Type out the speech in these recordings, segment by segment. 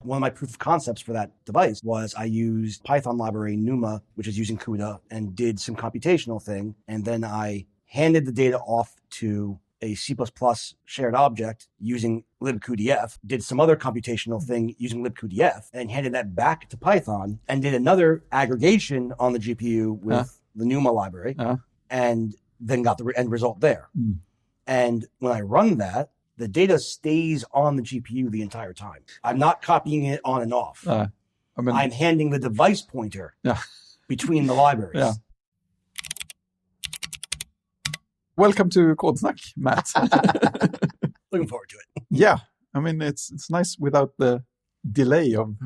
one of my proof of concepts for that device was I used Python library Numa, which is using CUDA, and did some computational thing. And then I handed the data off to a C++ shared object using libqdf, did some other computational thing using libqdf, and handed that back to Python and did another aggregation on the GPU with the Numa library, and then got the end result there. And when I run that, the data stays on the GPU the entire time. I'm not copying it on and off. I'm handing the device pointer between the libraries. Welcome to Codsnack, Matt. Looking forward to it. Yeah, I mean, it's nice without the delay of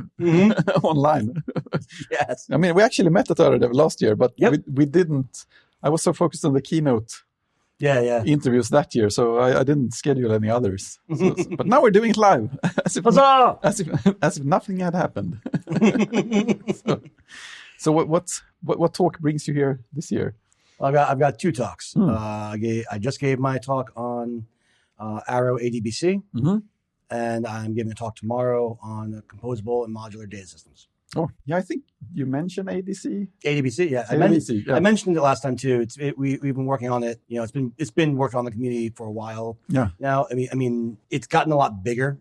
online. Yes. I mean, we actually met at Öredev last year, but we didn't. I was so focused on the keynote interviews that year, so I didn't schedule any others. But now we're doing it live, as if nothing had happened. So what talk brings you here this year? I've got two talks. I just gave my talk on Arrow ADBC, and I'm giving a talk tomorrow on composable and modular data systems. Oh, yeah, I think you mentioned ADBC, yeah. I mentioned it last time too. We've been working on it. You know, it's been worked on in the community for a while. Yeah. Now, I mean, it's gotten a lot bigger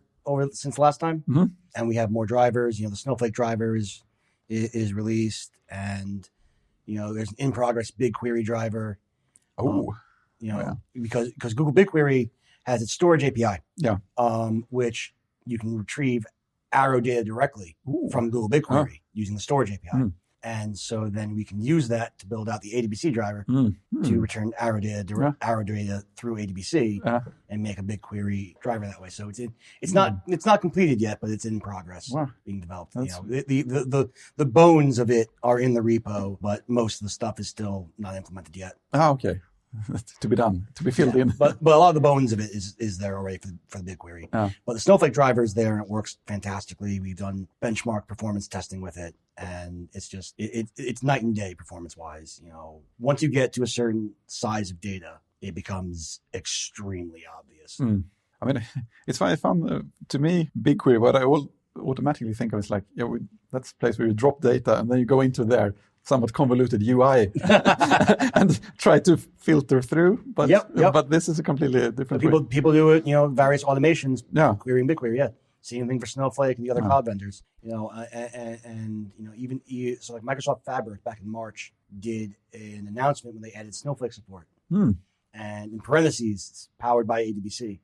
since last time, and we have more drivers. You know, the Snowflake driver is released, and you know, there's an in-progress BigQuery driver. Because Google BigQuery has its storage API, which you can retrieve Arrow data directly from Google BigQuery using the storage API. And so then we can use that to build out the ADBC driver to return Arrow data through ADBC and make a BigQuery driver that way. So it's not completed yet, but it's in progress being developed. You know, the bones of it are in the repo, but most of the stuff is still not implemented yet. Okay. To be done, to be filled in. But a lot of the bones of it is there already for the BigQuery. But the Snowflake driver is there and it works fantastically. We've done benchmark performance testing with it, and it's just it's night and day performance wise. You know, once you get to a certain size of data, it becomes extremely obvious. I mean, it's funny. I found to me BigQuery, what I will automatically think of is like, that's a place where you drop data and then you go into their somewhat convoluted UI and try to filter through. But but this is a completely different way. People do it, you know, various automations, querying BigQuery, Same thing for Snowflake and the other cloud vendors, you know, and you know, even so like Microsoft Fabric back in March did an announcement when they added Snowflake support. And in parentheses, it's powered by ADBC.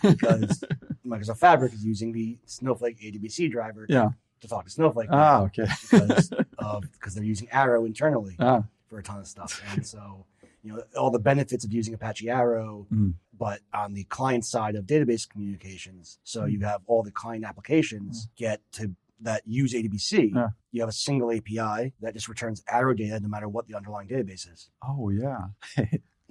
Because Microsoft Fabric is using the Snowflake ADBC driver to talk to Snowflake. Okay. Because they're using Arrow internally for a ton of stuff. And so, you know, all the benefits of using Apache Arrow, but on the client side of database communications. So you have all the client applications that use ADBC. You have a single API that just returns Arrow data no matter what the underlying database is. Oh, yeah.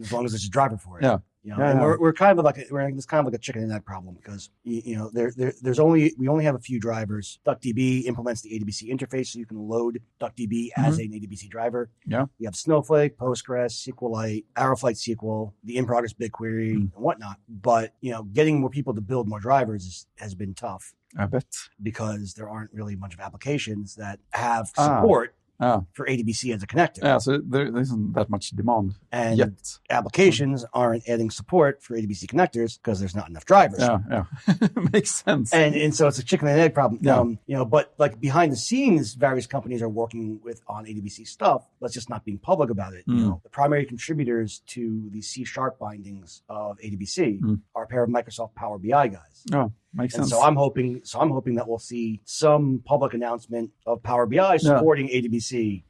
As long as there's a driver for it. You know, and we're in this kind of like a chicken and egg problem because you know we only have a few drivers. DuckDB implements the ADBC interface, so you can load DuckDB as an ADBC driver. We have Snowflake, Postgres, SQLite, Arrowflight SQL, the in-progress BigQuery, and whatnot. But you know, getting more people to build more drivers has been tough. I bet, because there aren't really a bunch of applications that have support for ADBC as a connector. So there isn't that much demand and applications aren't adding support for ADBC connectors because there's not enough drivers. Makes sense. And so it's a chicken and egg problem. You know, but like behind the scenes, various companies are working on ADBC stuff, but it's just not being public about it. You know, the primary contributors to the C# bindings of ADBC are a pair of Microsoft Power BI guys. Makes sense. So I'm hoping that we'll see some public announcement of Power BI supporting ADBC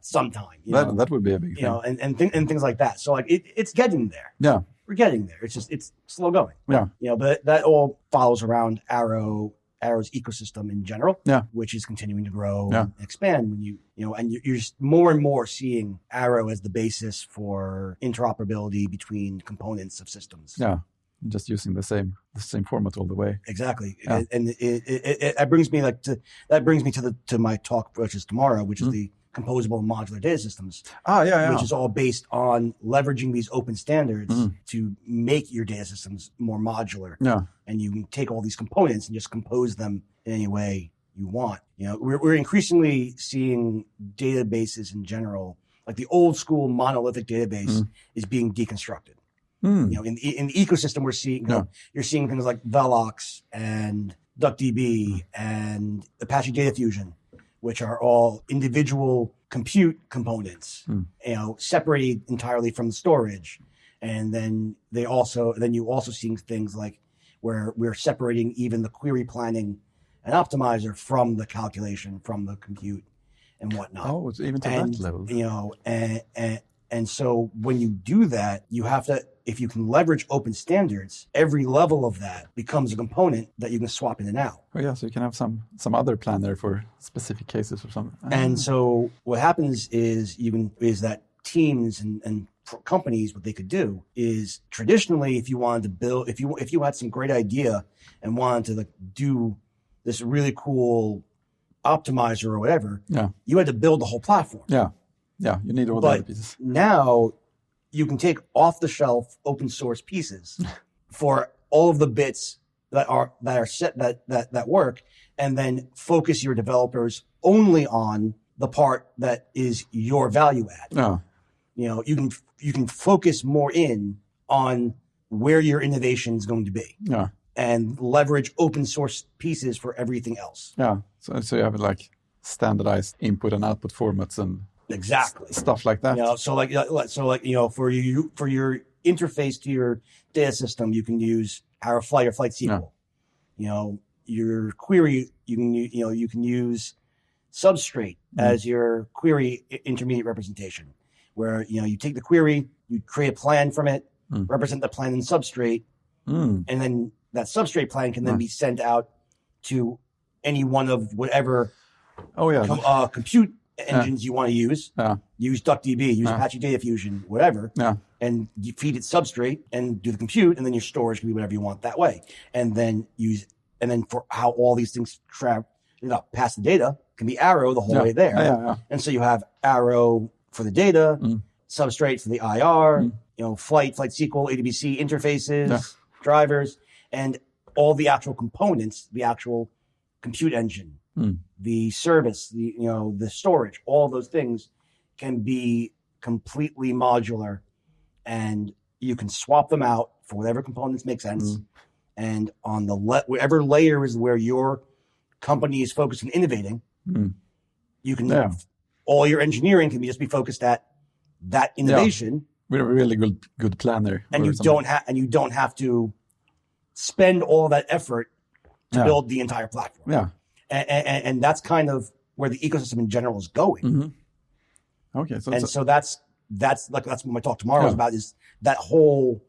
sometime. That would be a big thing. You know, and things like that. So like it's getting there. We're getting there. It's slow going. You know, but that all follows around Arrow's ecosystem in general, which is continuing to grow and expand when you know, and you're just more and more seeing Arrow as the basis for interoperability between components of systems. Just using the same format all the way. Exactly. And it brings me to my talk, which is tomorrow, which is the composable and modular data systems. Which is all based on leveraging these open standards to make your data systems more modular. And you can take all these components and just compose them in any way you want. We're increasingly seeing databases in general, like the old school monolithic database is being deconstructed. In the ecosystem, we're seeing, you're seeing things like Velox and DuckDB and Apache Data Fusion, which are all individual compute components, separated entirely from the storage. And then you also seeing things like where we're separating even the query planning and optimizer from the calculation, from the compute and whatnot. Oh, it's even to that level. And so when you do that, you have to, if you can leverage open standards, every level of that becomes a component that you can swap in and out. Oh yeah, so you can have some other plan there for specific cases or something. And so what happens is that teams and companies, what they could do is traditionally, if you wanted to build, if you had some great idea and wanted to do this really cool optimizer or whatever, you had to build the whole platform. Yeah, you need all the other pieces. Now you can take off-the-shelf open source pieces for all of the bits that are set that work, and then focus your developers only on the part that is your value add. You can focus more in on where your innovation is going to be. And leverage open source pieces for everything else. So you have like standardized input and output formats and exactly stuff like that. For your interface to your data system, you can use Flight or Flight SQL. Your query, you can use Substrate as your query intermediate representation, where you take the query, you create a plan from it, represent the plan in Substrate, and then that Substrate plan can then be sent out to any one of whatever compute engines you want to use. Use DuckDB, use Apache Data Fusion, whatever. And you feed it Substrate and do the compute, and then your storage can be whatever you want that way. And then for how all these things pass the data can be Arrow the whole way there. And so you have Arrow for the data, Substrate for the IR, Flight SQL, ADBC interfaces, drivers, and all the actual components, the actual compute engine, the service, the storage, all those things can be completely modular, and you can swap them out for whatever components make sense. And on the whatever layer is where your company is focused on innovating, you can all your engineering can just be focused at that innovation. With a really good plan there. And you don't have to spend all that effort to build the entire platform. And that's kind of where the ecosystem in general is going. Okay. So that's what my talk tomorrow is about, is that whole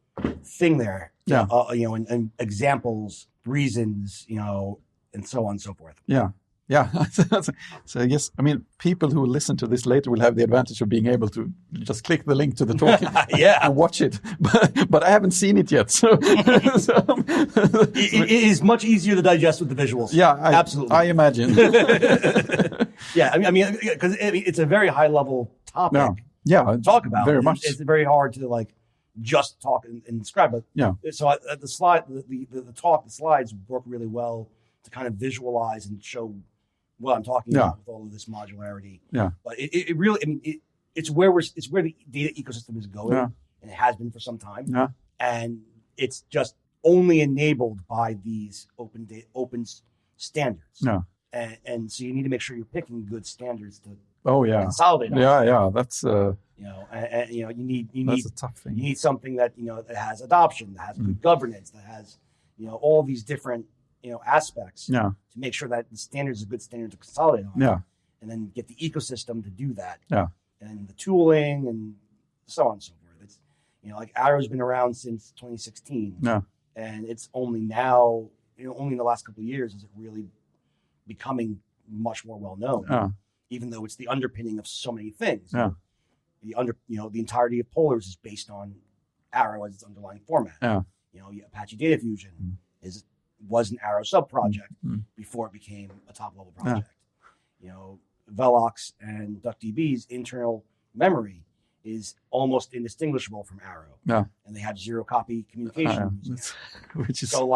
thing there. And examples, reasons, and so on and so forth. So I guess, people who listen to this later will have the advantage of being able to just click the link to the talk and watch it. But I haven't seen it yet. So, it is much easier to digest with the visuals. Absolutely. I imagine. Because it's a very high level topic to talk about. Very much. It's very hard to just talk and describe it. So the slides work really well to kind of visualize and show what I'm talking about with all of this modularity. But it really, it's where the data ecosystem is going, and it has been for some time. And it's just only enabled by these open standards. And so you need to make sure you're picking good standards to consolidate on. That's you need that's a tough thing. You need something that that has adoption, that has good governance, that has all these different aspects to make sure that the standard is a good standard to consolidate on. And then get the ecosystem to do that. And the tooling and so on and so forth. It's like Arrow's been around since 2016. And it's only now, only in the last couple of years is it really becoming much more well known. Even though it's the underpinning of so many things. The entirety of Polars is based on Arrow as its underlying format. Apache Data Fusion was an Arrow sub-project before it became a top-level project. Velox and DuckDB's internal memory is almost indistinguishable from Arrow. And they have zero-copy communication. Which is so,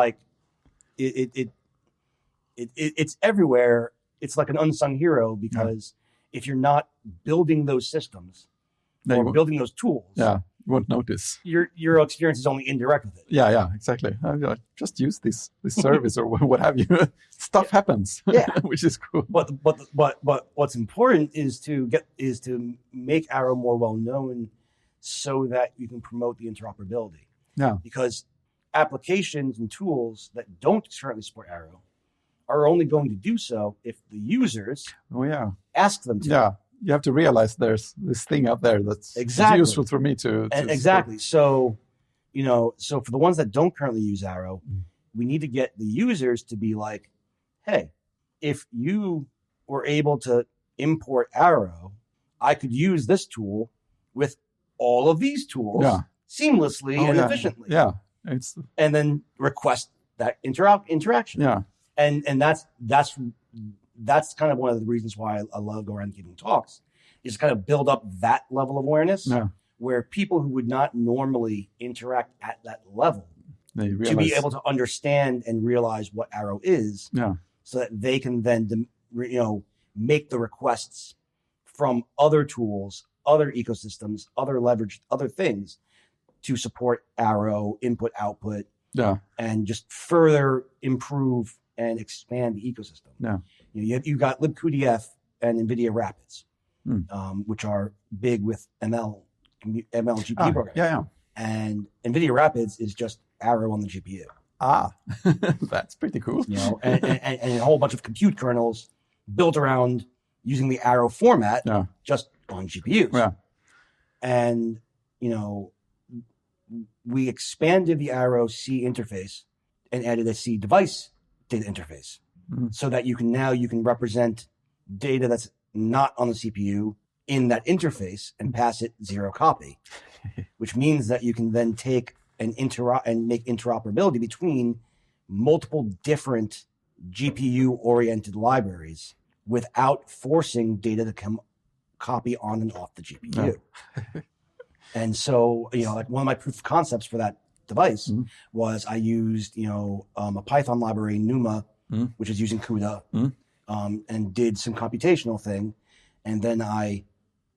it's everywhere. It's like an unsung hero because if you're not building those systems or building those tools, you won't notice. Your experience is only indirect with it. Yeah, exactly. Just use this service or what have you. Stuff happens. Which is cool. But what's important is to make Arrow more well known so that you can promote the interoperability. Yeah. Because applications and tools that don't currently support Arrow are only going to do so if the users ask them to. Yeah. You have to realize there's this thing out there that's useful for me to exactly. So, so for the ones that don't currently use Arrow, we need to get the users to be like, hey, if you were able to import Arrow, I could use this tool with all of these tools seamlessly and efficiently. Yeah. And then request that interaction. Yeah. And that's kind of one of the reasons why I love going around giving talks, is kind of build up that level of awareness where people who would not normally interact at that level to be able to understand and realize what Arrow is, so that they can then make the requests from other tools, other ecosystems, other leverage, other things to support Arrow input output, and just further improve and expand the ecosystem. You've got libqdf and NVIDIA Rapids, which are big with ML GPU programming. And NVIDIA Rapids is just Arrow on the GPU. That's pretty cool. And a whole bunch of compute kernels built around using the Arrow format just on GPUs. Yeah. And, we expanded the Arrow C interface and added a C device data interface so that you can represent data that's not on the CPU in that interface and pass it zero copy, which means that you can then take and make interoperability between multiple different GPU-oriented libraries without forcing data to come copy on and off the GPU. And so, like one of my proof of concepts for that device was I used, a Python library, Numa, which is using CUDA, and did some computational thing. And then I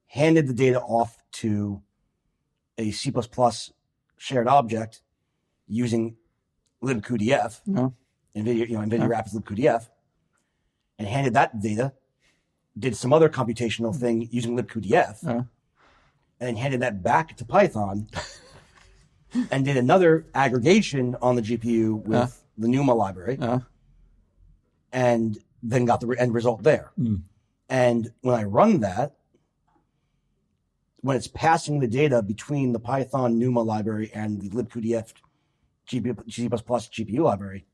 handed the data off to a C++ shared object using libqdf, NVIDIA Rapids libqdf, and handed that data, did some other computational thing using libqdf, and then handed that back to Python and did another aggregation on the GPU with the Numa library, and then got the end result there. And when I run that, when it's passing the data between the Python Numa library and the libqdf C++ GPU library,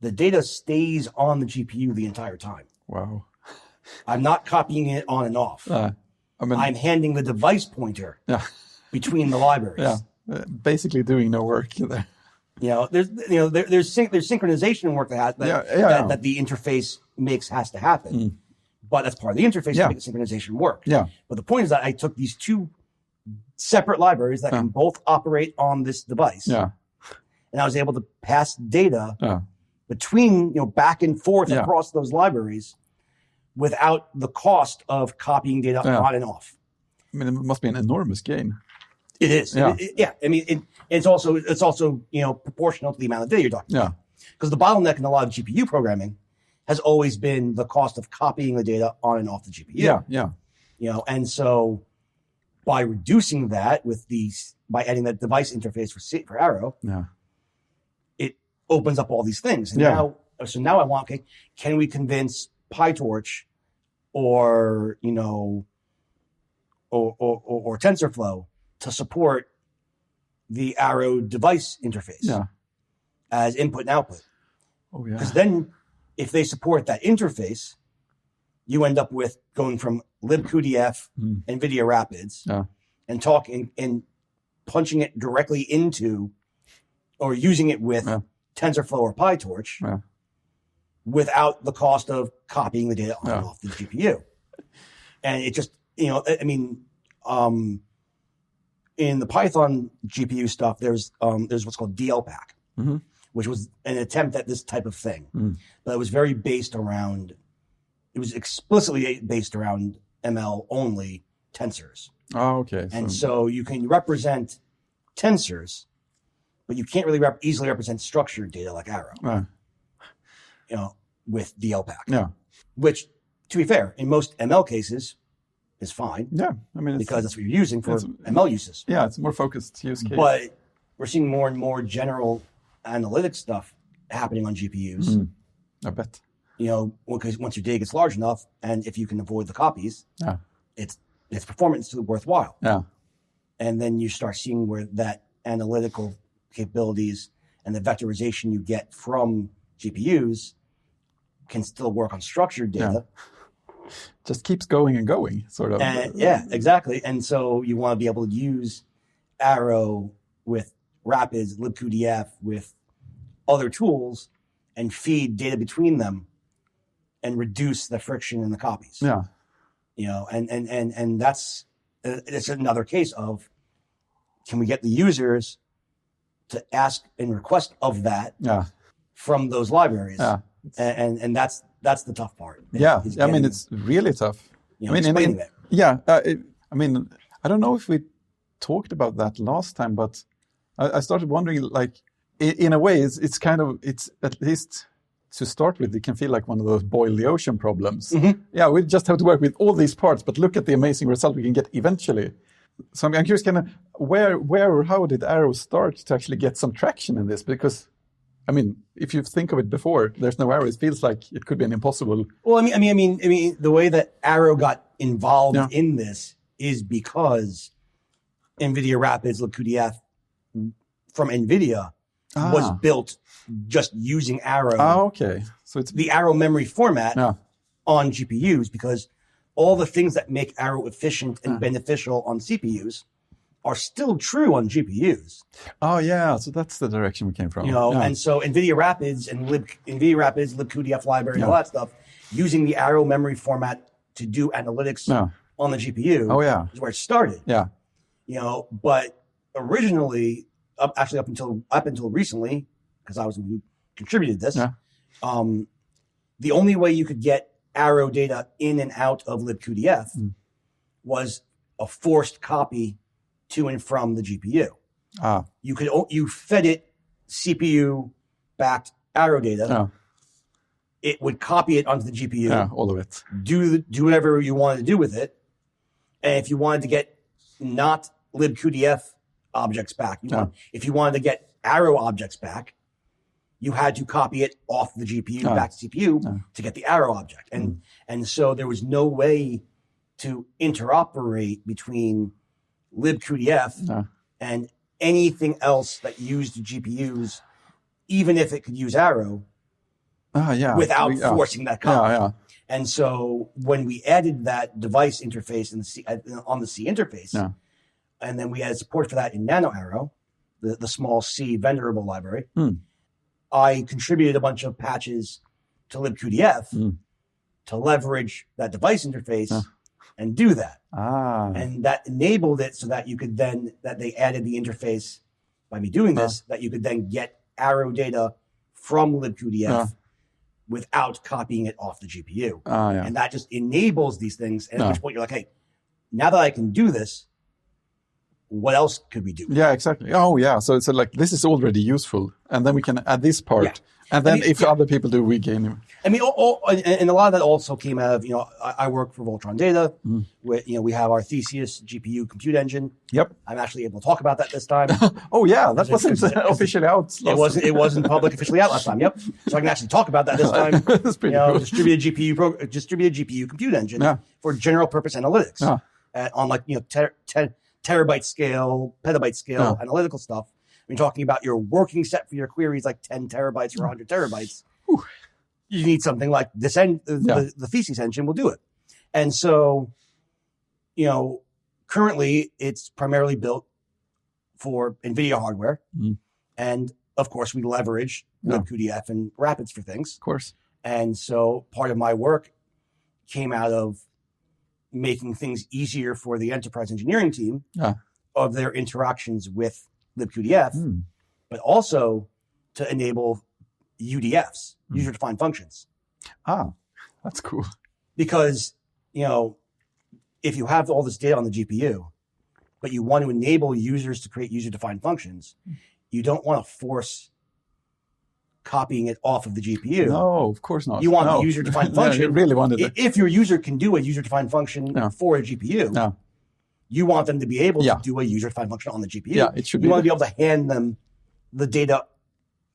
the data stays on the GPU the entire time. Wow. I'm not copying it on and off. I'm handing the device pointer between the libraries. Basically doing no work there. There's synchronization work that the interface has to happen. But that's part of the interface to make the synchronization work. But the point is that I took these two separate libraries that can both operate on this device. And I was able to pass data between, back and forth across those libraries without the cost of copying data on and off. I mean, it must be an enormous gain. It is. It's also proportional to the amount of data you're talking about. Because the bottleneck in a lot of GPU programming has always been the cost of copying the data on and off the GPU. And so by reducing that by adding that device interface for Arrow, it opens up all these things. And now I want, can we convince PyTorch or TensorFlow to support the Arrow device interface as input and output? Because then if they support that interface, you end up with going from libqdf, NVIDIA Rapids, and talking and punching it directly into or using it with TensorFlow or PyTorch without the cost of copying the data on and off the GPU. And it just, in the Python GPU stuff, there's what's called DLPack, which was an attempt at this type of thing. But it was very it was explicitly based around ML only tensors. Oh, okay. And so you can represent tensors, but you can't really easily represent structured data like Arrow, with DLPack. Yeah. Which, to be fair, in most ML cases is fine. Yeah. I mean, because that's what you're using for ML uses. Yeah, it's a more focused use case. But we're seeing more and more general analytics stuff happening on GPUs. I bet. Because once your data gets large enough, and if you can avoid the copies, its performance is worthwhile. Yeah. And then you start seeing where that analytical capabilities and the vectorization you get from GPUs can still work on structured data. Yeah. Just keeps going and going, sort of. Yeah, exactly. And so you want to be able to use Arrow with Rapids, libqdf, with other tools, and feed data between them and reduce the friction in the copies. Yeah. And that's it's another case of, can we get the users to ask and request of that from those libraries? Yeah. And that's the tough part. Yeah. I mean, it's really tough. Explaining it. Yeah. I mean, I don't know if we talked about that last time, but I started wondering, like, in a way, it's at least to start with, it can feel like one of those boil the ocean problems. Mm-hmm. Yeah, we just have to work with all these parts, but look at the amazing result we can get eventually. So I'm curious, kind of where or how did Arrow start to actually get some traction in this? Because, I mean, if you think of it before, there's no Arrow. It feels like it could be an impossible. Well, I mean, the way that Arrow got involved in this is because NVIDIA Rapids libqdf from NVIDIA was built just using Arrow. Oh, okay. So it's the Arrow memory format on GPUs, because all the things that make Arrow efficient and beneficial on CPUs are still true on GPUs. Oh, yeah. So that's the direction we came from. And so NVIDIA Rapids and libqdf library, and all that stuff, using the Arrow memory format to do analytics on the GPU is where it started. Yeah. But originally, up until recently, because I was who contributed this, the only way you could get Arrow data in and out of libqdf was a forced copy to and from the GPU. You fed it CPU backed Arrow data. It would copy it onto the GPU. Yeah, all of it. Do whatever you wanted to do with it. And if you wanted to get not libqdf objects back, if you wanted to get Arrow objects back, you had to copy it off the GPU back to CPU to get the Arrow object. And so there was no way to interoperate between libqdf and anything else that used GPUs, even if it could use Arrow, without forcing that copy. And so when we added that device interface on the C interface, and then we added support for that in NanoArrow, the small C vendorable library, I contributed a bunch of patches to libqdf to leverage that device interface and do that. And that enabled it so that you could then, that they added the interface by me doing this, that you could then get Arrow data from libqdf without copying it off the GPU. And that just enables these things. And at which point you're like, hey, now that I can do this, what else could we do? Yeah, exactly. Oh, yeah. So it's like, this is already useful. And then we can add this part. And then if other people do, we gain. I mean, and a lot of that also came out of, I work for Voltron Data. We have our Theseus GPU compute engine. Yep. I'm actually able to talk about that this time. Oh, yeah. That wasn't officially out. It wasn't public officially out last time. Yep. So I can actually talk about that this time. That's pretty cool. Distributed GPU compute engine for general purpose analytics on terabyte scale, petabyte scale analytical stuff. When you're talking about your working set for your queries, like 10 terabytes or 100 terabytes, you need something like this. The Theseus engine will do it. And so, currently it's primarily built for NVIDIA hardware. And of course, we leverage libqdf and Rapids for things. Of course. And so part of my work came out of making things easier for the enterprise engineering team of their interactions with libqdf, but also to enable UDFs, user-defined functions. Ah, that's cool. Because, if you have all this data on the GPU, but you want to enable users to create user-defined functions, you don't want to force copying it off of the GPU. No, of course not. You want the user-defined function. You really wanted it. If your user can do a user-defined function for a GPU, you want them to be able to do a user-defined function on the GPU. Yeah, it should be. You want to be able to hand them the data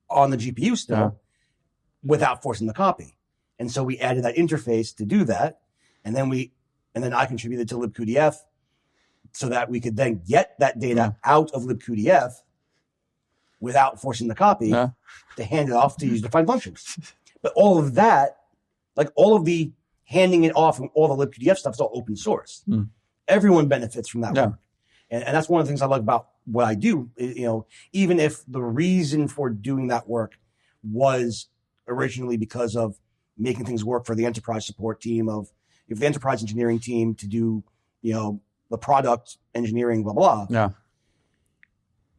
on the GPU still without forcing the copy. And so we added that interface to do that. And then I contributed to libcuDF so that we could then get that data out of libcuDF without forcing the copy to hand it off to user-defined functions. But all of that, like all of the handing it off and all the libcuDF stuff is all open source. Everyone benefits from that work. And that's one of the things I like about what I do. Even if the reason for doing that work was originally because of making things work for the enterprise support team if the enterprise engineering team to do, the product engineering, blah, blah. Yeah.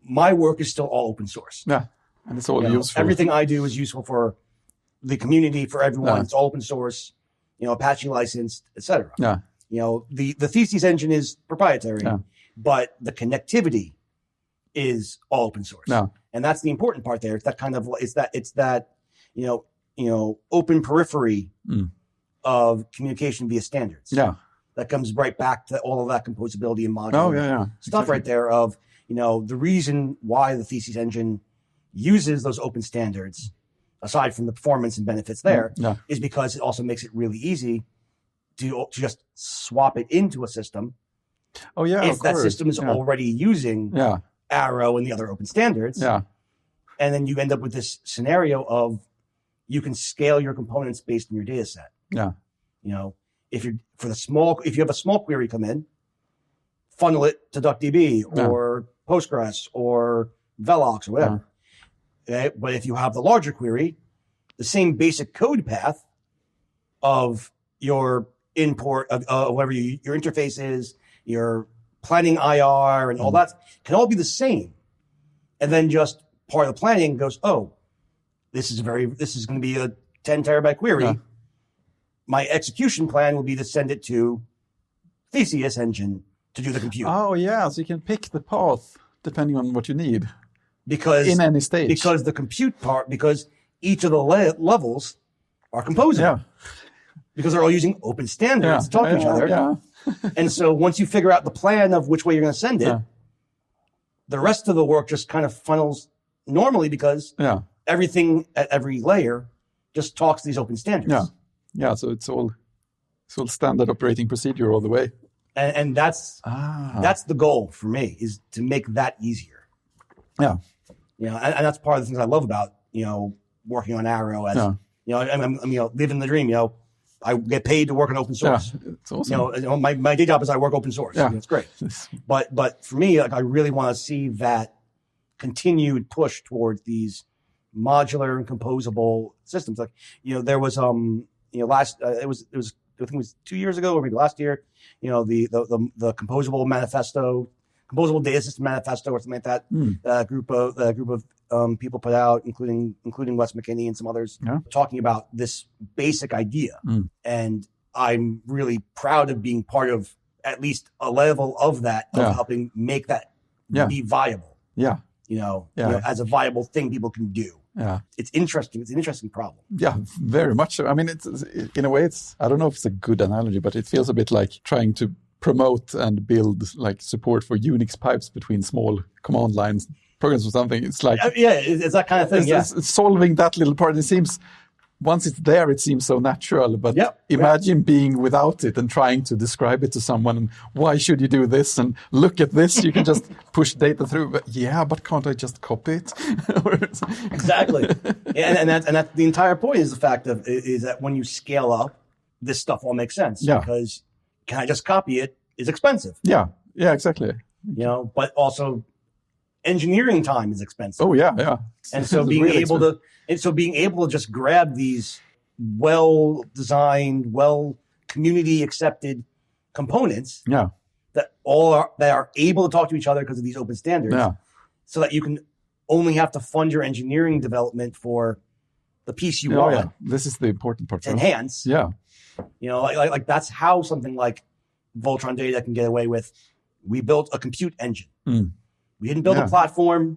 My work is still all open source. Yeah. And it's all useful. Everything I do is useful for the community, for everyone. Yeah. It's all open source, Apache licensed, etc. Yeah. The Theses engine is proprietary, but the connectivity is all open source. Yeah. And that's the important part there. It's that open periphery of communication via standards. Yeah. That comes right back to all of that composability and modular stuff right there of, the reason why the Theses engine uses those open standards, aside from the performance and benefits there, is because it also makes it really easy to just swap it into a system. Oh yeah, if that system is already using Arrow and the other open standards. Yeah. And then you end up with this scenario of you can scale your components based on your data set. Yeah. If you have a small query come in, funnel it to DuckDB or Postgres or Velox or whatever. Okay? But if you have the larger query, the same basic code path of your import of whatever your interface is, your planning IR and all that can all be the same. And then just part of the planning goes, this is going to be a 10 terabyte query. Yeah. My execution plan will be to send it to Theses engine to do the compute. Oh yeah, so you can pick the path depending on what you need. Because in any stage. Because the compute part, because each of the levels are composable. Yeah. Because they're all using open standards to talk to each other. Yeah. And so once you figure out the plan of which way you're going to send it, the rest of the work just kind of funnels normally because everything at every layer just talks to these open standards. Yeah. Yeah, so it's all standard operating procedure all the way. And that's the goal for me, is to make that easier. Yeah. And that's part of the things I love about, working on Arrow as, I'm living the dream, I get paid to work on open source. Yeah, it's awesome. My day job is I work open source. Yeah. It's great. But for me, I really want to see that continued push towards these modular and composable systems. Like, there was, it was I think it was 2 years ago or maybe last year, the composable manifesto, composable data system manifesto or something like that. Group of people put out, including Wes McKinney and some others, talking about this basic idea. And I'm really proud of being part of at least a level of that, of helping make that be viable. Yeah. As a viable thing people can do. Yeah. It's interesting. It's an interesting problem. Yeah, very much so. I mean, it's in a way, I don't know if it's a good analogy, but it feels a bit like trying to promote and build like support for Unix pipes between small command lines programs or something. It's like it's that kind of thing. It's solving that little part. It seems once it's there, it seems so natural. But imagine being without it and trying to describe it to someone. And why should you do this? And look at this. You can just push data through. But can't I just copy it? Exactly. And that's the entire point. Is the fact is that when you scale up, this stuff all makes sense. Yeah. Because can I just copy it is expensive. Yeah. Yeah. Exactly. But also engineering time is expensive. Oh yeah, yeah. And so being able to just grab these well-designed, community accepted components that are able to talk to each other because of these open standards, so that you can only have to fund your engineering development for the piece you want. Yeah. This is the important part. Enhance. Yeah. Like that's how something like Voltron Data can get away with. We built a compute engine. We didn't build a platform.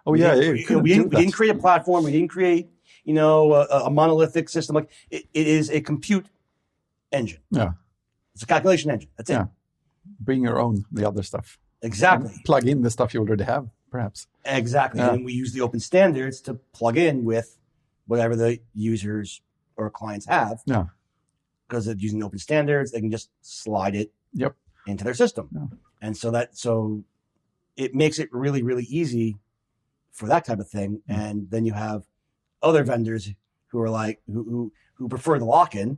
Oh, we didn't create a platform. We didn't create, a monolithic system. Like it is a compute engine. Yeah. It's a calculation engine. That's it. Bring your own, the other stuff. Exactly. And plug in the stuff you already have, perhaps. Exactly. Yeah. And we use the open standards to plug in with whatever the users or clients have. Yeah. Because of using the open standards, they can just slide it into their system. Yeah. And so it makes it really, really easy for that type of thing. And then you have other vendors who are like, who prefer the lock-in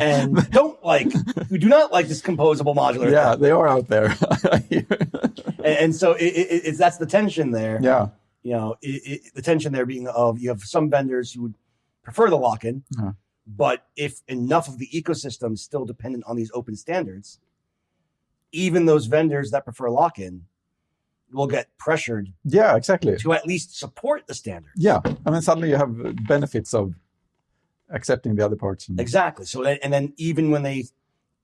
and who do not like this composable modular thing. They are out there. and so it's that's the tension there. Yeah. The tension there being of you have some vendors who would prefer the lock-in, but if enough of the ecosystem is still dependent on these open standards, even those vendors that prefer lock-in will get pressured. Yeah, exactly. To at least support the standards. Yeah, I mean, suddenly you have benefits of accepting the other parts. Exactly. So, and then even when they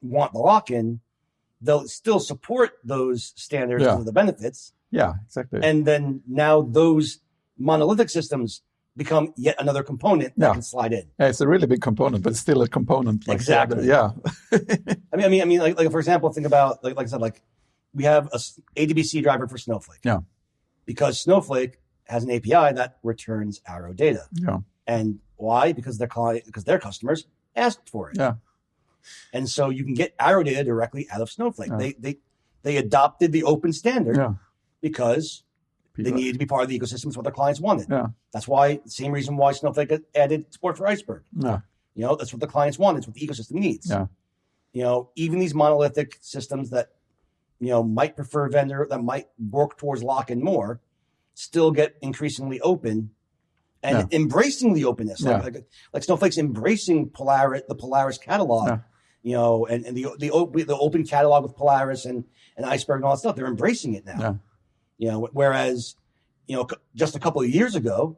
want the lock-in, they'll still support those standards of the benefits. Yeah, exactly. And then now those monolithic systems become yet another component that can slide in. Yeah, it's a really big component, but it's still a component. Like exactly. Yeah. I mean, like for example, think about like I said, like we have a ADBC driver for Snowflake. Yeah. Because Snowflake has an API that returns Arrow data. Yeah. And why? Because their customers asked for it. Yeah. And so you can get Arrow data directly out of Snowflake. Yeah. They adopted the open standard because they needed to be part of the ecosystem. It's what their clients wanted. Yeah. That's why, same reason why Snowflake added support for Iceberg. Yeah. That's what the clients want. It's what the ecosystem needs. Yeah. Even these monolithic systems that, might prefer a vendor that might work towards lock-in more, still get increasingly open and embracing the openness. Like Snowflake's embracing the Polaris catalog, and the open catalog with Polaris and Iceberg and all that stuff. They're embracing it now. Yeah. Whereas, just a couple of years ago,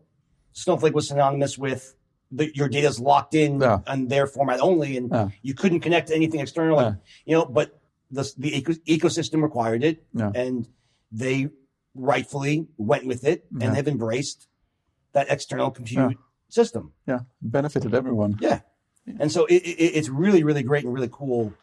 Snowflake was synonymous with your data's locked in on their format only, and you couldn't connect to anything external. But the ecosystem required it, and they rightfully went with it, and have embraced that external compute system. Yeah, benefited everyone. Yeah. And so it's really, really great and really cool.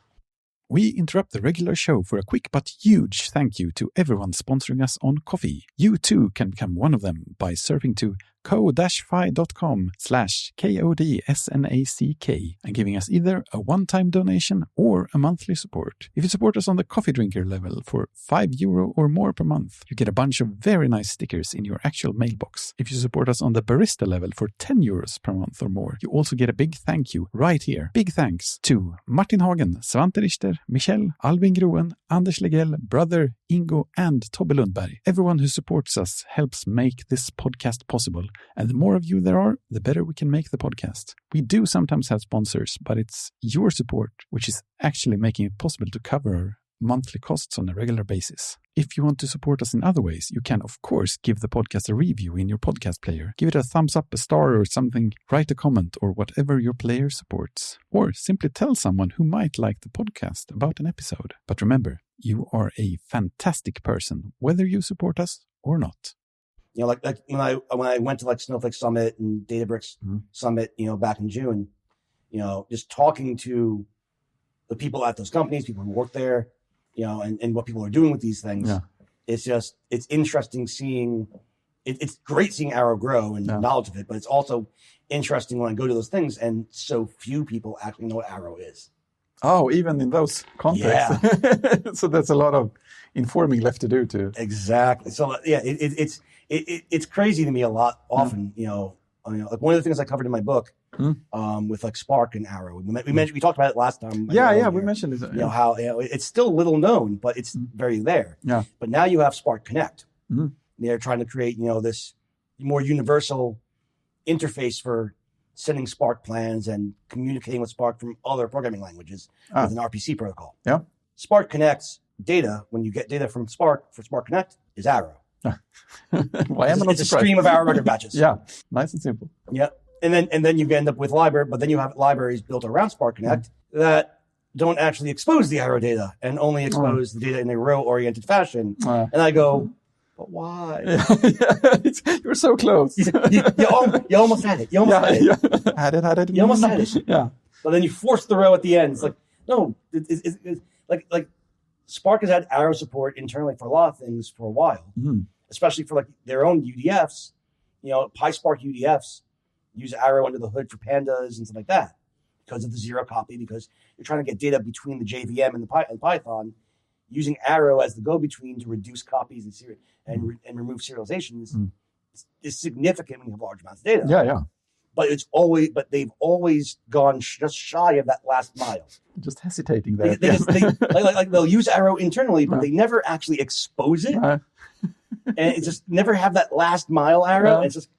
We interrupt the regular show for a quick but huge thank you to everyone sponsoring us on Ko-fi. You too can become one of them by surfing to ko-fi.com/KODSNACK and giving us either a one-time donation or a monthly support. If you support us on the coffee drinker level for €5 or more per month, you get a bunch of very nice stickers in your actual mailbox. If you support us on the barista level for €10 per month or more, you also get a big thank you right here. Big thanks to Martin Hagen, Svante Richter, Michelle, Alvin Groen, Anders Legell, Brother, Ingo, and Tobbe Lundberg. Everyone who supports us helps make this podcast possible. And the more of you there are, the better we can make the podcast. We do sometimes have sponsors, but it's your support which is actually making it possible to cover our monthly costs on a regular basis. If you want to support us in other ways, you can, of course, give the podcast a review in your podcast player. Give it a thumbs up, a star or something, write a comment or whatever your player supports. Or simply tell someone who might like the podcast about an episode. But remember, you are a fantastic person, whether you support us or not. Like when I went to like Snowflake Summit and Databricks Summit, back in June, just talking to the people at those companies, people who work there, and what people are doing with these things. Yeah. It's interesting seeing, it's great seeing Arrow grow and knowledge of it, but it's also interesting when I go to those things and so few people actually know what Arrow is. Oh, even in those contexts. Yeah. So there's a lot of informing left to do too. Exactly. So it's crazy to me a lot often, like one of the things I covered in my book with like Spark and Arrow. We talked about it last time. We mentioned it. How it's still little known, but it's very there. Yeah. But now you have Spark Connect. They're trying to create, this more universal interface for sending Spark plans and communicating with Spark from other programming languages with an RPC protocol. Yeah. Spark Connect's data, when you get data from Spark for Spark Connect, is Arrow. Why am I not It's a surprised? stream of arrow record batches. Yeah, nice and simple. Yeah. And then you end up with but then you have libraries built around Spark Connect that don't actually expose the arrow data and only expose the data in a row-oriented fashion. And I go, but why? You're so close. you almost had it. You almost had it. Yeah. Had it. You almost had it. Yeah. But then you force the row at the end. It's like, no, it's like Spark has had arrow support internally for a lot of things for a while, especially for like their own UDFs. PySpark UDFs use arrow under the hood for pandas and stuff like that because of the zero copy, because you're trying to get data between the JVM and Python. Using arrow as the go-between to reduce copies and remove serialization is significant when you have large amounts of data. Yeah. But they've always gone just shy of that last mile. Just hesitating there. They'll use arrow internally, but they never actually expose it, and it just never have that last mile arrow. It's just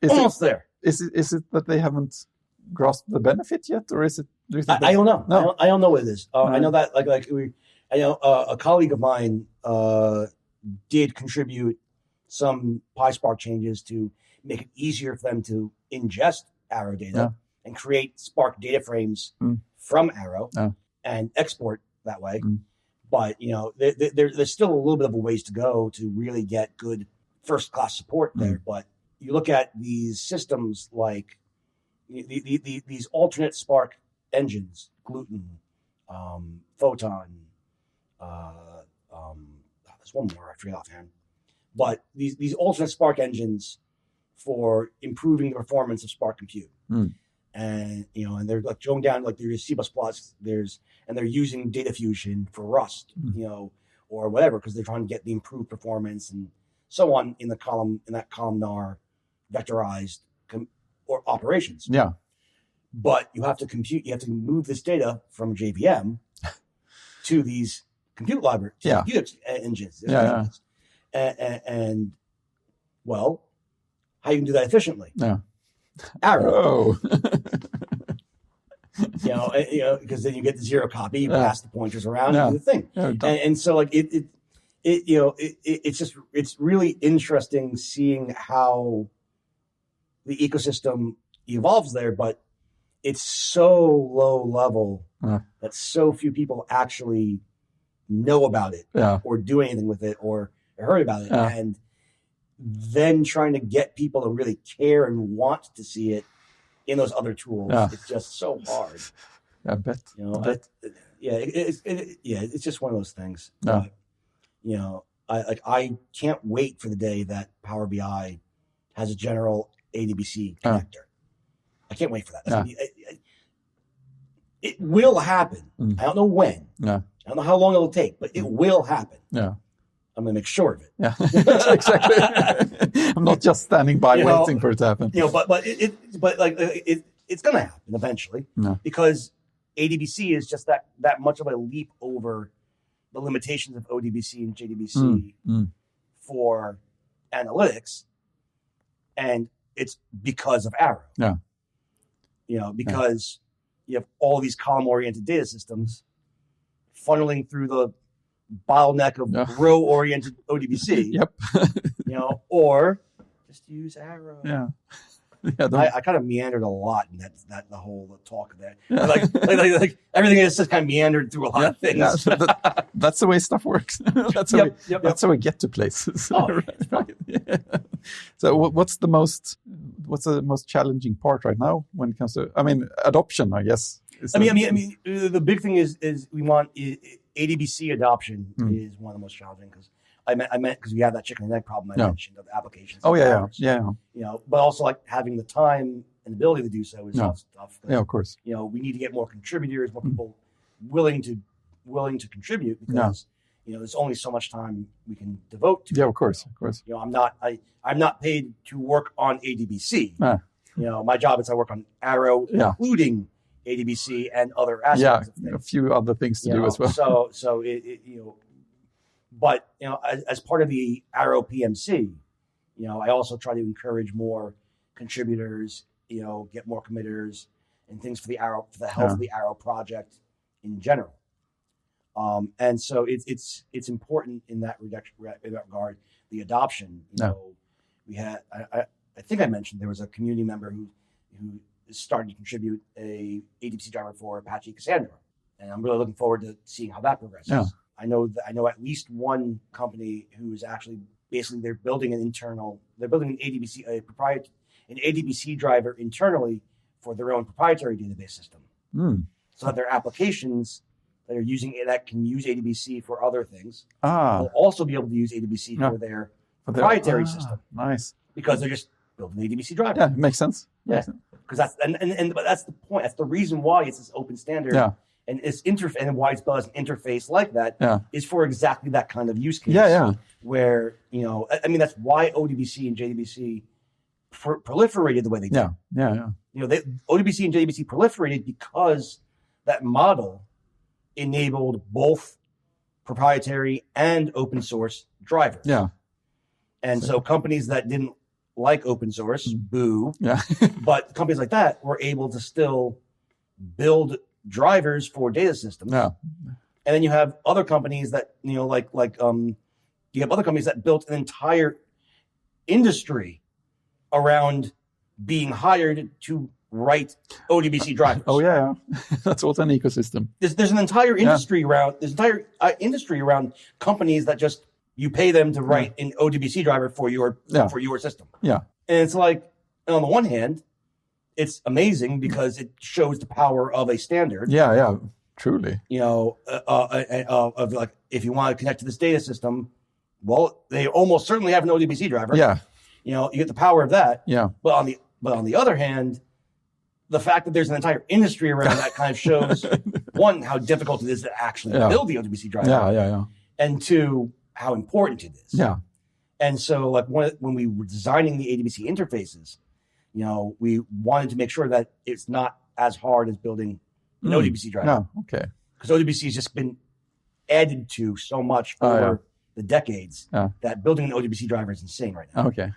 almost there. Is it that they haven't grasped the benefit yet, or is it? Do you think I don't know. No. I don't know what it is. I know that I know a colleague of mine did contribute some PySpark changes to make it easier for them to ingest arrow data and create Spark data frames from arrow and export that way. But there's still a little bit of a ways to go to really get good first-class support there. But you look at these systems like these alternate Spark engines, Gluten, Photon. There's one more I forget offhand, but these alternate Spark engines for improving the performance of Spark Compute, and they're like going down like there's C++, and they're using Data Fusion for Rust, or whatever, because they're trying to get the improved performance and so on in that columnar vectorized or operations. Yeah. But you have to move this data from JVM to these compute library, compute engines. And well, how you can do that efficiently? Yeah. Arrow. Because then you get the zero copy, you pass the pointers around, and do the thing. And so like it's really interesting seeing how the ecosystem evolves there, but it's so low level that so few people actually know about it or do anything with it or heard about it. And then trying to get people to really care and want to see it in those other tools, it's just so hard. I bet. It's just one of those things. But, I can't wait for the day that Power BI has a general ADBC connector. I can't wait for that. It will happen. I don't know when. I don't know how long it'll take, but it will happen. I'm going to make sure of it. Exactly. I'm not just standing by waiting for it to happen. But it's going to happen eventually because ADBC is just that much of a leap over the limitations of ODBC and JDBC for analytics, and it's because of Arrow. Because you have all these column-oriented data systems funneling through the bottleneck of row-oriented ODBC. Or just use Arrow. I kind of meandered a lot in that the whole talk of that. Like everything is just kind of meandered through a lot of things. That's the way stuff works. That's how we get to places. So what's the most challenging part right now when it comes to adoption, I guess? The big thing is we want ADBC adoption is one of the most challenging because I meant because we have that chicken and egg problem I mentioned of applications. But also like having the time and ability to do so is also tough. Of course. We need to get more contributors, more people willing to contribute because there's only so much time we can devote to. Of course. I'm not paid to work on ADBC. My job is I work on Arrow, including ADBC and other aspects of things. A few other things to do as well. So but as part of the Arrow PMC, I also try to encourage more contributors, get more committers and things for the health of the Arrow project in general. And so it's important in that regard. The adoption, we had. I think I mentioned there was a community member who started to contribute a ADBC driver for Apache Cassandra, and I'm really looking forward to seeing how that progresses. Yeah. I know at least one company who is actually basically they're building an ADBC an ADBC driver internally for their own proprietary database system, so that their applications that are using it that can use ADBC for other things will also be able to use ADBC for their proprietary system. Nice, because they're just building an ADBC driver. Yeah, it makes sense. Yeah, because that's but that's the point. That's the reason why it's this open standard. Yeah. And it's and why it's built as an interface like that is for exactly that kind of use case. Yeah. Where that's why ODBC and JDBC proliferated the way they did. Yeah. ODBC and JDBC proliferated because that model enabled both proprietary and open source drivers. Yeah. And so companies that didn't like open source, boo. Yeah. But companies like that were able to still build drivers for data systems. Yeah. And then you have other companies that, you have other companies that built an entire industry around being hired to write ODBC drivers. Oh yeah. That's also an ecosystem. There's an entire industry around companies that just you pay them to write an ODBC driver for your system. Yeah. And it's like, on the one hand, it's amazing because it shows the power of a standard. Yeah, truly. Of like, if you want to connect to this data system, well, they almost certainly have an ODBC driver. Yeah. You get the power of that. Yeah. But on the other hand, the fact that there's an entire industry around that kind of shows one, how difficult it is to actually build the ODBC driver. Yeah. And two, how important it is. Yeah. And so, like when we were designing the ADBC interfaces, we wanted to make sure that it's not as hard as building an ODBC driver. No, okay. Because ODBC has just been added to so much over the decades that building an ODBC driver is insane right now. Okay.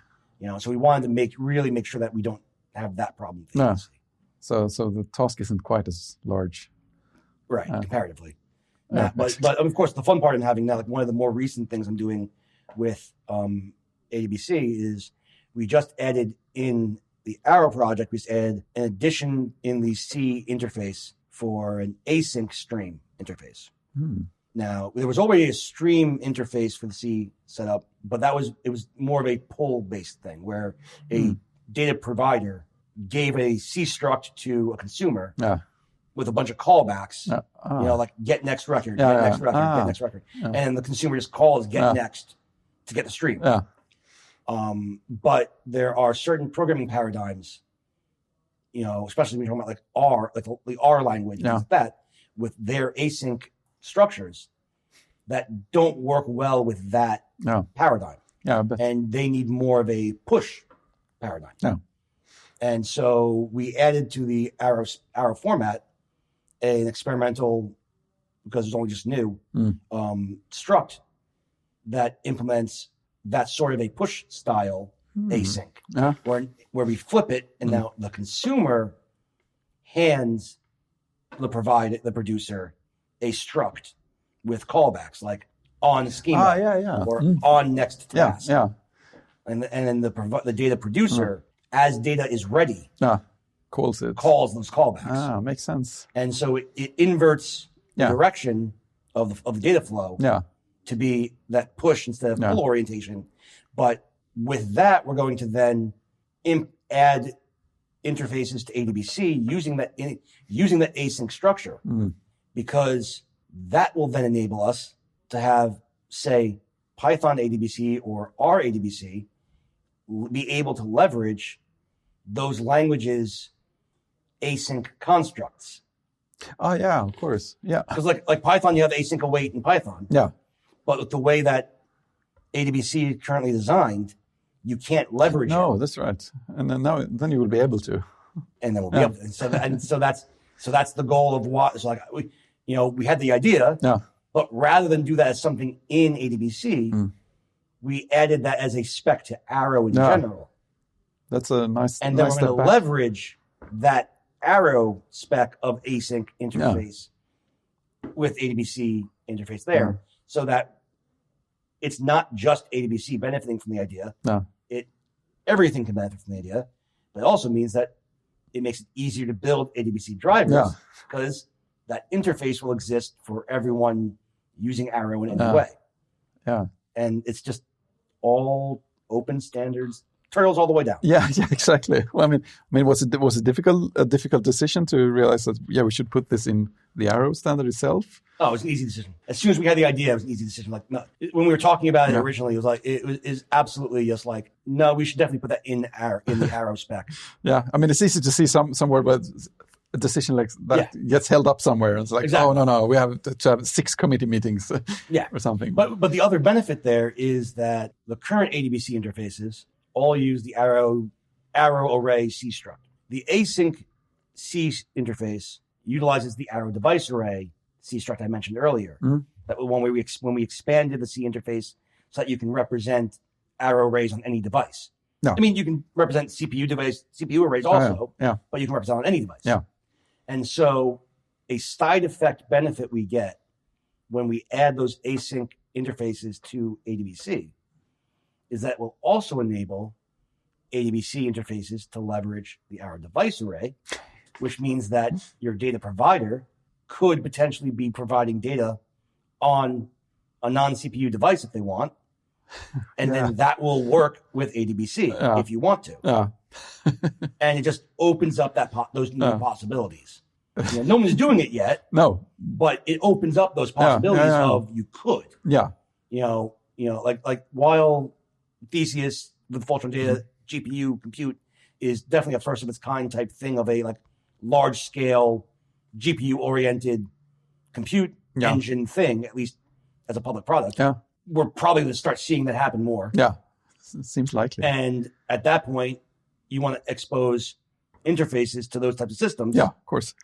So we wanted to really make sure that we don't have that problem. No. So the task isn't quite as large. Right, comparatively. But of course, the fun part in having now, like one of the more recent things I'm doing with ADBC is we just added in the Arrow project, we just added an addition in the C interface for an async stream interface. Now, there was already a stream interface for the C setup, but it was more of a pull-based thing where a data provider gave a C struct to a consumer with a bunch of callbacks, like get next record, get next record. And the consumer just calls get next to get the stream. Yeah. But there are certain programming paradigms, especially when you're talking about like R, like the R language, like that, with their async structures that don't work well with that paradigm. Yeah, and they need more of a push paradigm. Yeah. And so we added to the Arrow format an experimental, because it's only just new, struct that implements that sort of a push style async, where we flip it, and now the consumer hands the producer a struct with callbacks like on schema or on next task. And then the data producer, as data is ready, calls those callbacks. Makes sense. And so it inverts the direction of the data flow to be that push instead of pull orientation. But with that, we're going to then add interfaces to ADBC using that async structure, because that will then enable us to have, say, Python ADBC or R ADBC be able to leverage those languages' async constructs. Oh yeah, of course. Yeah. Because like Python, you have async await in Python. Yeah. But with the way that ADBC is currently designed, you can't leverage it. No, that's right. And then you will be able to. And then we'll be able to. And so that's the goal of what it's like. We had the idea, but rather than do that as something in ADBC, we added that as a spec to Arrow in general. That's a nice. And then we're going to leverage that Arrow spec of async interface with ADBC interface there, so that it's not just ADBC benefiting from the idea. No. Everything can benefit from the idea, but it also means that it makes it easier to build ADBC drivers because that interface will exist for everyone using Arrow in any way. Yeah. And it's just all open standards, turtles all the way down. Yeah, exactly. Well, I mean, was it a difficult decision to realize that we should put this in the Arrow standard itself? Oh, it was an easy decision. As soon as we had the idea, it was an easy decision. Like, no, when we were talking about it originally, it was like is absolutely just like, no, we should definitely put that in the Arrow spec. Yeah, I mean, it's easy to see somewhere, but a decision like that gets held up somewhere, and it's like, oh no, we have to have 6 committee meetings, or something. But the other benefit there is that the current ADBC interfaces all use the Arrow array C struct. The async C interface utilizes the Arrow device array C struct I mentioned earlier. That when we expanded the C interface so that you can represent Arrow arrays on any device. No. I mean, you can represent CPU arrays also, but you can represent on any device. Yeah. And so a side effect benefit we get when we add those async interfaces to ADBC is that it will also enable ADBC interfaces to leverage the Arrow device array, which means that your data provider could potentially be providing data on a non-CPU device if they want. And then that will work with ADBC if you want to. And it just opens up those new possibilities. No one's doing it yet. No, but it opens up those possibilities of you could. Yeah. Like while Theseus with Fulcrum data GPU compute is definitely a first of its kind type thing of a like large scale GPU oriented compute engine thing, at least as a public product. Yeah. We're probably going to start seeing that happen more. Yeah, it seems likely. And at that point, you want to expose interfaces to those types of systems. Yeah, of course.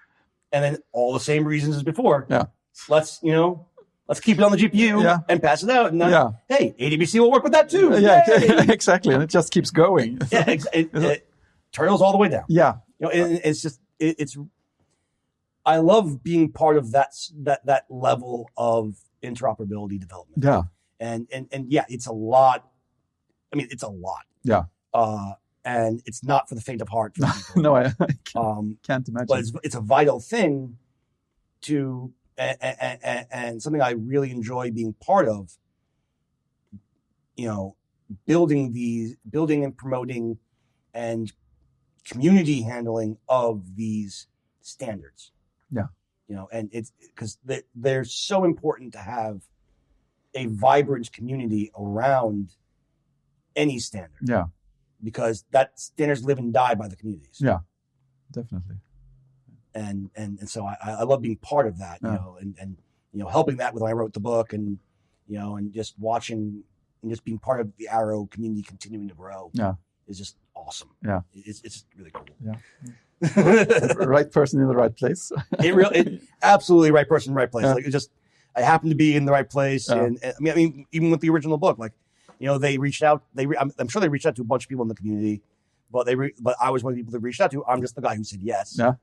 And then all the same reasons as before. Yeah. Let's keep it on the GPU and pass it out. And then, hey, ADBC will work with that too. Yeah, exactly. And it just keeps going. Yeah, it turtles all the way down. Yeah. It's just, I love being part of that level of interoperability development. Yeah. And yeah, it's a lot. I mean, it's a lot. Yeah. And it's not for the faint of heart. For people. No, I can't imagine. But it's a vital thing to, and something I really enjoy being part of. Building and promoting and community handling of these standards. Yeah. And it's because they're so important to have a vibrant community around any standard. Yeah. Because that standards live and die by the communities. Yeah, definitely. And so I love being part of that, and helping that when I wrote the book and just watching and just being part of the Arrow community continuing to grow is just awesome. Yeah. It's just really cool. Yeah. Right person in the right place. It absolutely right person in the right place. Like I happen to be in the right place. And I mean, even with the original book, like, they reached out. I'm sure they reached out to a bunch of people in the community, but I was one of the people they reached out to. I'm just the guy who said yes. Yeah.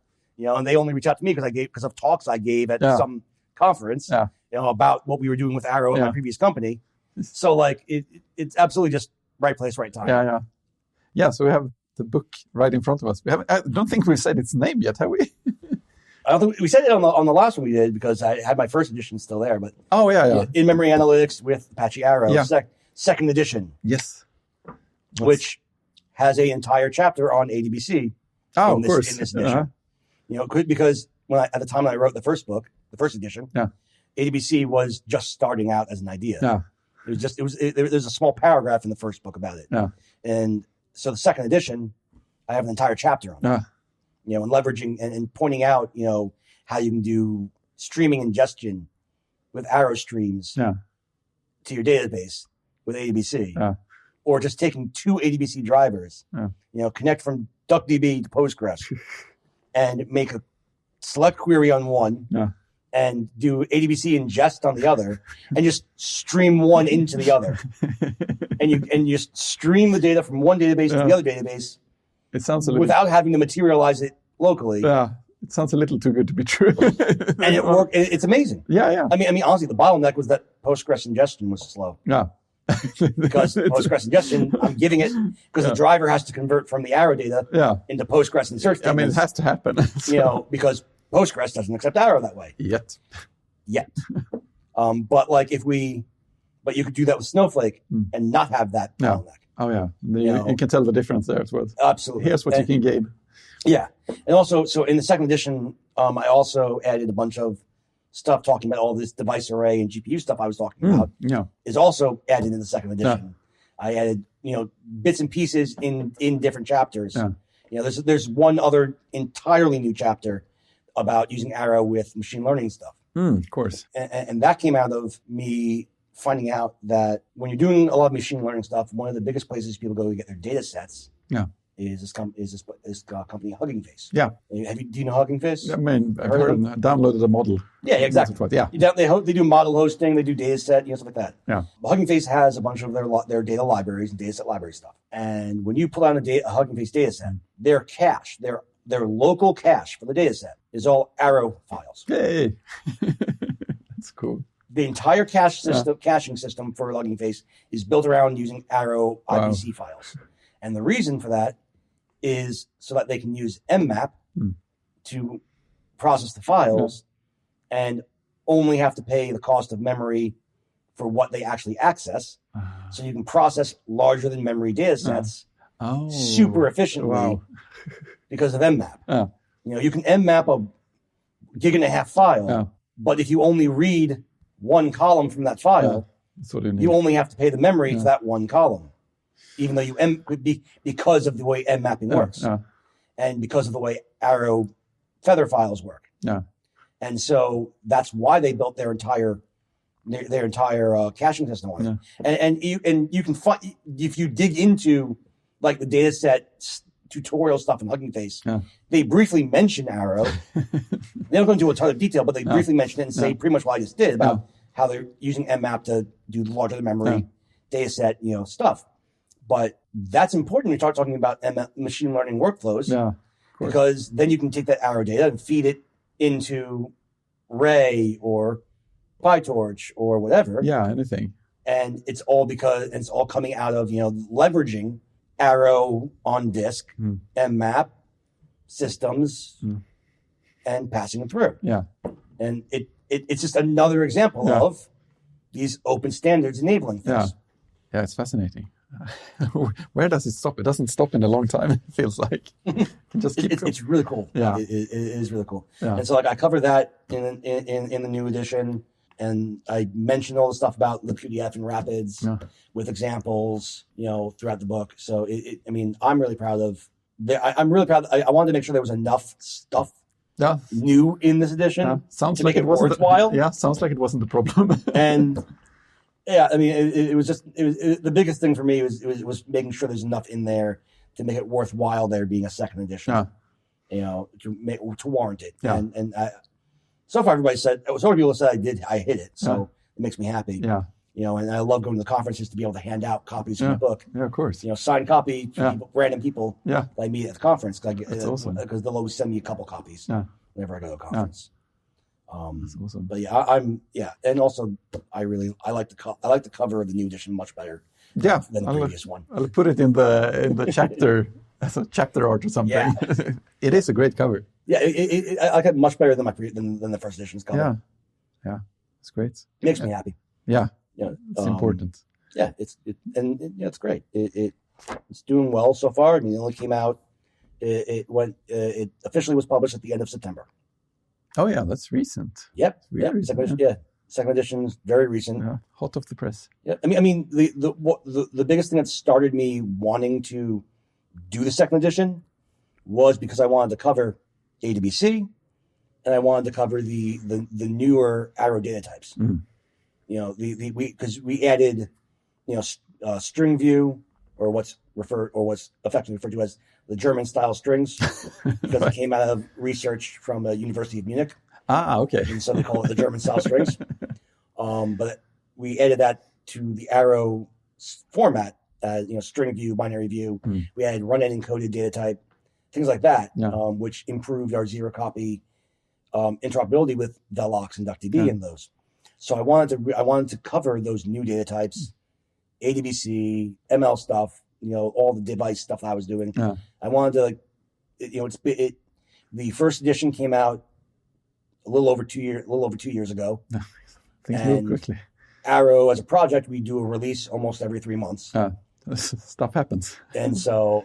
And they only reached out to me because of talks I gave at some conference. Yeah. About what we were doing with Arrow at my previous company. So like it's absolutely just right place, right time. Yeah. Yeah. So we have the book right in front of us. I don't think we've said its name yet, have we? I don't think we said it on the last one we did because I had my first edition still there. But In Memory Analytics with Apache Arrow. Yeah. Second edition. Yes. Which has an entire chapter on ADBC. Oh, of course. In this edition. Because at the time I wrote the first book, the first edition, ADBC was just starting out as an idea. Yeah. There's a small paragraph in the first book about it. Yeah. And so the second edition, I have an entire chapter on it. And leveraging and pointing out, how you can do streaming ingestion with Arrow streams to your database with ADBC, or just taking 2 ADBC drivers, connect from DuckDB to Postgres, and make a select query on one, and do ADBC ingest on the other, and just stream one into the other, and you just stream the data from one database to the other database. It sounds without having to materialize it locally. Yeah, It sounds a little too good to be true. And it worked. It's amazing. Yeah. I mean, honestly, the bottleneck was that Postgres ingestion was slow. Yeah. Because Postgres ingestion, I'm giving it because the driver has to convert from the Arrow data into Postgres and search. I mean, it has to happen. So. Because Postgres doesn't accept Arrow that way yet. But like but you could do that with Snowflake and not have that bottleneck. Oh yeah, you can tell the difference there as well. Absolutely. Here's what you can gain. Yeah, and also, so in the second edition, I also added a bunch of stuff talking about all this device array and GPU stuff I was talking about. Is also added in the second edition. I added bits and pieces in different chapters. There's one other entirely new chapter about using Arrow with machine learning stuff. Of course, and that came out of me finding out that when you're doing a lot of machine learning stuff, one of the biggest places people go to get their data sets is this company Hugging Face. Yeah. Do you know Hugging Face? I mean, I've downloaded a model. Yeah, exactly. Yeah. They do model hosting, they do data set, stuff like that. Yeah. Well, Hugging Face has a bunch of their data libraries and data set library stuff. And when you pull out a Hugging Face data set, their cache, their local cache for the data set is all Arrow files. Hey. That's cool. The entire caching system for Hugging Face is built around using Arrow IPC files. And the reason for that is so that they can use mmap to process the files and only have to pay the cost of memory for what they actually access. So you can process larger than memory data sets super efficiently because of mmap. You can mmap a 1.5 gig file, but if you only read one column from that file, you only have to pay the memory for that one column, even though because of the way M mapping works, and because of the way Arrow feather files work. And so that's why they built their entire caching system on it. And you can find, if you dig into like the data set tutorial stuff in Hugging Face, they briefly mention Arrow. They don't go into a ton of detail, but they briefly mention it and say pretty much what I just did about how they're using mmap to do larger than memory data set, stuff. But that's important when you start talking about machine learning workflows, because then you can take that Arrow data and feed it into Ray or PyTorch or whatever. Yeah, anything. And it's all coming out of, leveraging Arrow on disk, mmap systems, and passing it through. Yeah. And it's just another example of these open standards enabling things. Yeah, it's fascinating. Where does it stop? It doesn't stop in a long time, it feels like. It just keep it's really cool. Yeah. It is really cool. Yeah. And so I cover that in the new edition. And I mentioned all the stuff about libqdf and Rapids with examples, throughout the book. So I'm really proud of. I'm really proud. I wanted to make sure there was enough stuff new in this edition. Sounds to like make it wasn't worthwhile. Sounds like it wasn't the problem. And it was the biggest thing for me was making sure there's enough in there to make it worthwhile there being a second edition. To warrant it. And so far, everybody said, so many people said I hit it. So it makes me happy. Yeah. And I love going to the conferences to be able to hand out copies of the book. Yeah, of course. Signed copy to random people that I meet at the conference. That's awesome. Because they'll always send me a couple copies whenever I go to a conference. That's awesome. But and also I like the cover of the new edition much better than the previous one. I'll put it in the chapter as a chapter art or something. Yeah. It is a great cover. Yeah, I like it much better than than the first edition's cover. Yeah, it's great. It makes me happy. Yeah, it's important. Yeah, it's great. It's doing well so far. I mean, it only came out. It officially was published at the end of September. Oh yeah, that's recent. Yep. Really recent, Second edition's very recent. Yeah, hot off the press. Yeah, I mean the biggest thing that started me wanting to do the second edition was because I wanted to cover A to B C, and I wanted to cover the newer Arrow data types. Because we added string view, or what's effectively referred to as the German style strings, because it came out of research from the University of Munich. Okay. And so they call it the German style strings. But we added that to the Arrow format, string view, binary view. We added run-end encoded data type, things like that, Yeah. which improved our zero copy interoperability with Velox and DuckDB and those. So I wanted to cover those new data types, ADBC, ML stuff, all the device stuff that I was doing. Yeah. I wanted to, the first edition came out a little over 2 years ago. Things move quickly. Arrow, as a project, we do a release almost every 3 months. Stuff happens. And so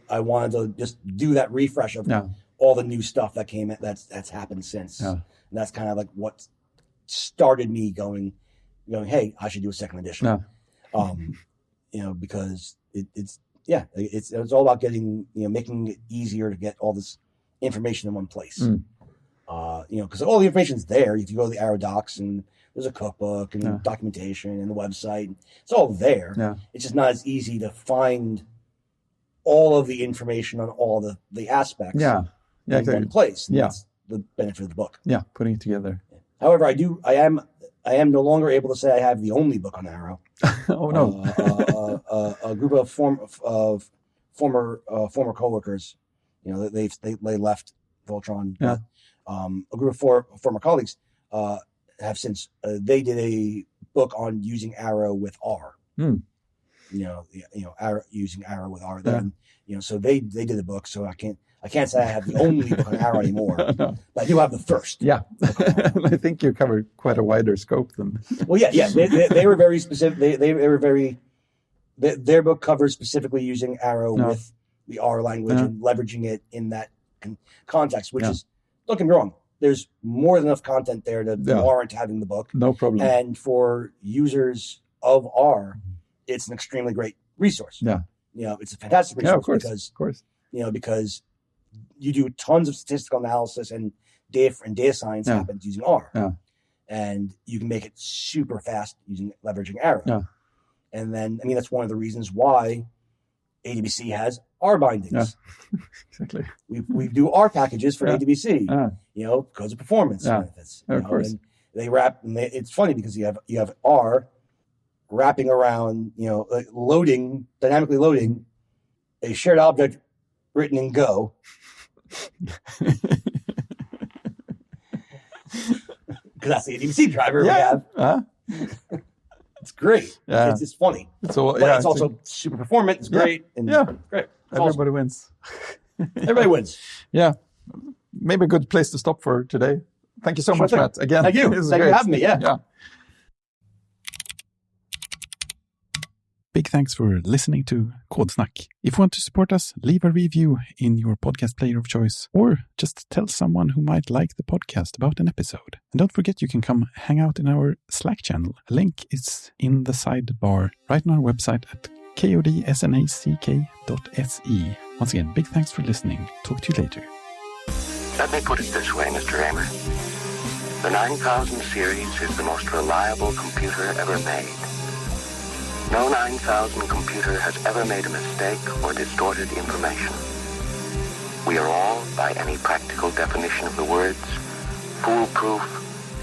I wanted to just do that refresh of all the new stuff that came that's happened since. And that's kind of like what started me going, hey, I should do a second edition. Because it's all about getting, making it easier to get all this information in one place. Because all the information is there. If you go to the Arrow docs, and there's a cookbook and documentation and the website, it's all there. It's just not as easy to find all of the information on all the aspects in one place. And that's the benefit of the book. Yeah, putting it together. However, I am no longer able to say I have the only book on Arrow. Oh no! A group of former coworkers, they left Voltron. A group of former colleagues have since they did a book on using Arrow with R. Arrow, using Arrow with R. Then so they did a book. So I can't say I have the only book on Arrow anymore, but I do have the first. Yeah, I think you cover quite a wider scope than. Well, yeah. They were very specific. They were very. Their book covers specifically using Arrow with the R language and leveraging it in that context, which is, don't get me wrong, there's more than enough content there to warrant having the book. No problem. And for users of R, it's an extremely great resource. It's a fantastic resource of course. Because you do tons of statistical analysis and data science happens using R. And you can make it super fast leveraging Arrow. And then, that's one of the reasons why ADBC has R bindings. Exactly. We do R packages for ADBC, because of performance benefits. Of course. And they wrap, and it's funny because you have R wrapping around, dynamically loading a shared object written in Go. Because that's the ADBC driver we have. It's great. It's just funny. It's also super performant. It's great. And great. Everybody wins. Everybody wins. Yeah. Maybe a good place to stop for today. Thank you so much, Matt. Again. Thank you. Thank you for having me. Yeah. Big thanks for listening to Kodsnack. If you want to support us, leave a review in your podcast player of choice, or just tell someone who might like the podcast about an episode. And don't forget, you can come hang out in our Slack channel. A link is in the sidebar right on our website at kodsnack.se. Once again, big thanks for listening. Talk to you later. Let me put it this way, Mr. Raymer. The 9000 series is the most reliable computer ever made. No 9000 computer has ever made a mistake or distorted information. We are all, by any practical definition of the words, foolproof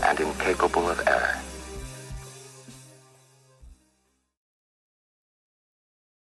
and incapable of error.